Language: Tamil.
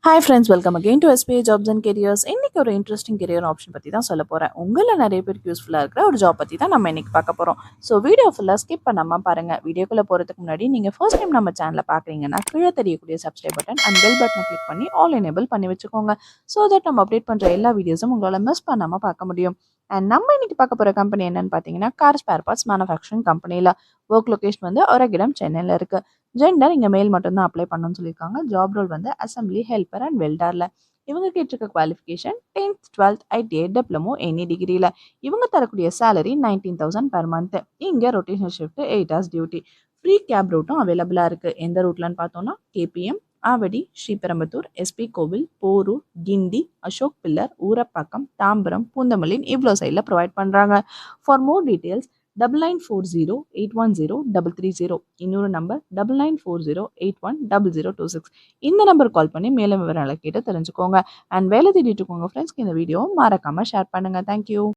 Hi friends, welcome again to SBI jobs and careers. இன்னைக்கு ஒரு இன்ட்ரெஸ்டிங் கெரியர் ஆப்ஷன் பற்றி தான் சொல்ல போகிறேன். உங்களில் நிறைய பேருக்கு யூஸ்ஃபுல்லாக இருக்கிற ஒரு ஜாப் பற்றி தான் நம்ம இன்னைக்கு பார்க்க போகிறோம். ஸோ வீடியோ ஃபுல்லாக ஸ்கிப் பண்ணாமல் பாருங்கள். வீடியோக்குள்ளே போகிறதுக்கு முன்னாடி நீங்கள் ஃபர்ஸ்ட் டைம் நம்ம சேனலை பார்க்குறீங்கன்னா கீழே தெரியக்கூடிய சப்ஸ்கிரைப் பட்டன் அண்ட் பெல் பட்டனை கிளிக் பண்ணி ஆல் எனேபிள் பண்ணி வச்சுக்கோங்க. ஸோ தட் நம்ம அப்டேட் பண்ணுற எல்லா வீடியோஸும் உங்களால் மிஸ் பண்ணாமல் பார்க்க முடியும். அண்ட் நம்ம இன்னைக்கு பார்க்க போகிற கம்பெனி என்னன்னு பார்த்தீங்கன்னா கார் ஸ்பேர் பார்ட்ஸ் மேனுஃபேக்சரிங் கம்பெனியில் ஒர்க் லொகேஷன் வந்து ஒரேகிடம் சென்னையில் இருக்குது. ஜெண்டர் இங்கே மெயில் மட்டும்தான் அப்ளை பண்ணணும்னு சொல்லியிருக்காங்க. ஜாப் ரோல் வந்து அசம்பிளி ஹெல்ப்பர் அண்ட் வெல்டரில். இவங்க கேட்டிருக்க qualification 10th 12th ITI diploma any டிகிரியில். இவங்க தரக்கூடிய சேலரி 19,000 per month. இங்கே rotational shift 8 hours duty. Free cab ரூட்டும் அவைலபிளாக இருக்குது. எந்த ரூட்லன்னு பார்த்தோம்னா கேபிஎம், ஆவடி, ஸ்ரீபெரும்புத்தூர், எஸ்பி கோவில், போரூர், கிண்டி, அசோக் பில்லர், ஊரப்பாக்கம், தாம்பரம், பூந்தமல்லின்னு இவ்வளோ சைடில் ப்ரொவைட் பண்ணுறாங்க. For more details 9940810330. இன்னொரு நம்பர் 9940810026. இந்த நம்பர் கால் பண்ணி மேலும் விவரங்களை கேட்டு தெரிஞ்சுக்கோங்க. அண்ட் வேலை தேடிட்டு இருக்கோங்க ஃப்ரெண்ட்ஸ்க்கு இந்த வீடியோ மறக்காம ஷேர் பண்ணுங்க. தேங்க்யூ.